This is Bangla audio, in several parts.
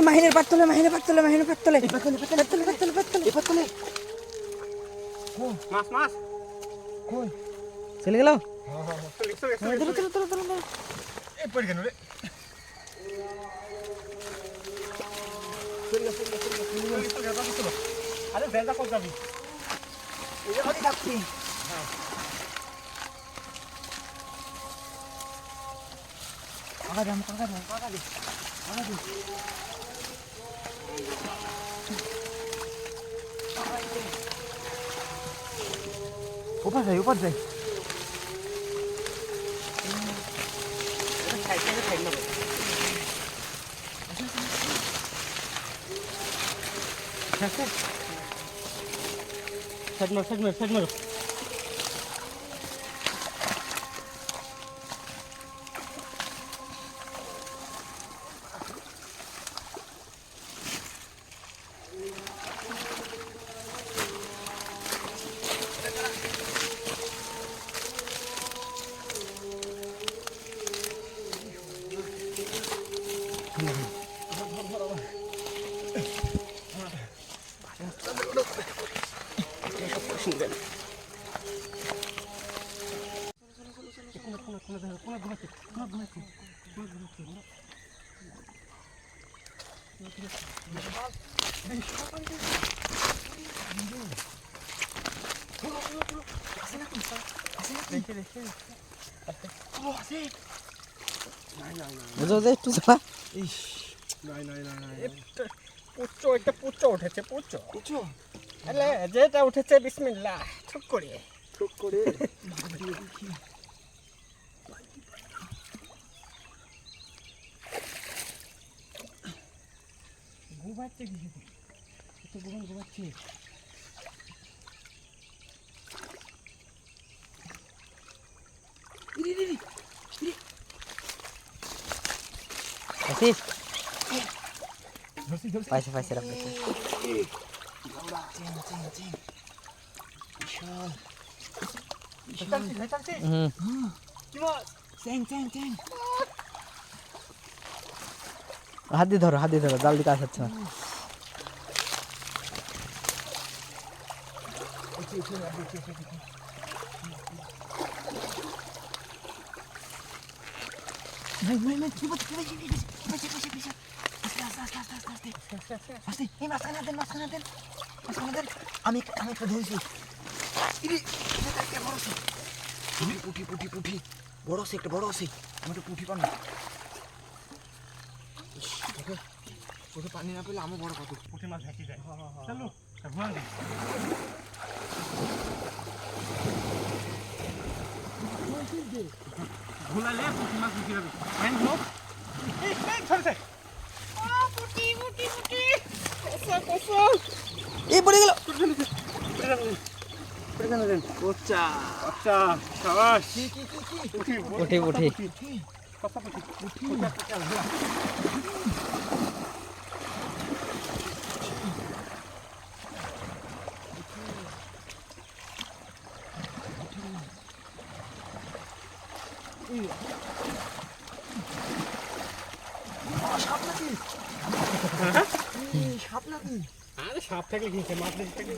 মাহিনের পাতলে মাছ মাছ কই চলে গেল এই পড়ে কেন রে আরে বেজা কত যাবি এই যে যাচ্ছি কাকা দাম ऊपर जाए साइड मारो একটু যা পুচ্চো উঠেছে আলে যেটা উঠেছে বিসমিল্লাহ ঠুক করে ঘুমাচ্ছে কি ঘুমাচ্ছে পাইছে হাত দিয়ে ধরো জাল দিকে আসাচ্ছে না আমি একটা ধরেছি পুঠি বড় আছে একটা আমি একটা পুঠি পান ওকে পানি না পেলে আমি বড় কত পুঁটি মাছ ভেসে যায় চলো ভুয়া দিই ভুলালে পুঁটি মাছ ঢুকে যাবে হ্যান্ড গ্লোভ এই ধরেছে পুঁটি এই পড়ে গেল আচ্ছা শাবাশ পুঠি কথা পুঁটি সাপ নাকি আরে সাপ থাকলে কিনছে মাছ থাকলে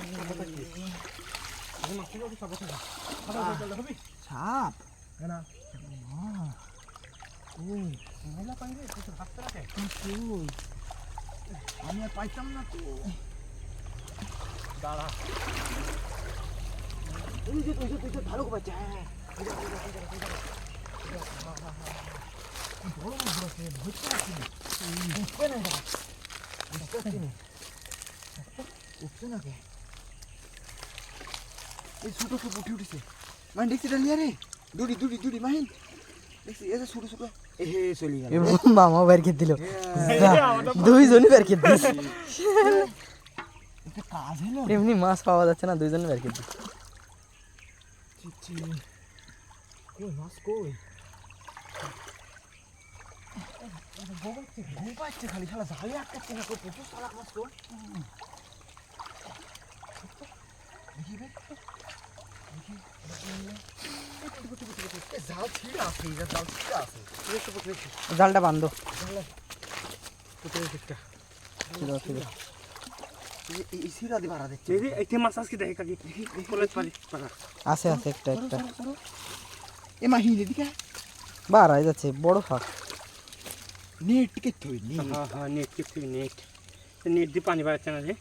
সাপ না ওই ময়লা পানি রে হাত রাখে ওই আমি আর পাইতাম না তো দাঁড়া ওই যে ভালো পাচ্ছে হ্যাঁ বড় মাছ আছে ধরতে পারছি না উঠবে না উঠছে না কে এই ছোটো সব উঠে উঠেছে মাহিন দেখছি এটা লিয়া রে দুড়ি মাহিন দেখছি এটা ছোটো ছোটো এ হে চলে গেল মামা বের করে দিল দুইজনই বের করে দিস এটা কাজ হলো এমনি মাছ পাওয়া যাচ্ছে না দুইজনই বের করে দিস চিচি কই মাছ কই গোপাচ্ছে খালি শালা জালে আটকাচ্ছে না কই প্রচুর শালা মাছ তো দেখি বে জাল ছিঁড়ে আছে এটা জাল ছিঁড়ে আছে জালটা বান্ধো এই ছিঁড়া দিয়ে বাড়া দেখছে এইতে মাছ আজকে দেখে কাকি কলেজ পারি আছে একটা এ মাহি এদিকে বাড়াই যাচ্ছে বড় ফাঁক নেট কে থই নেট হ্যাঁ নেট কি নেট নেট দিয়ে পানি বাড়াচ্ছে না রে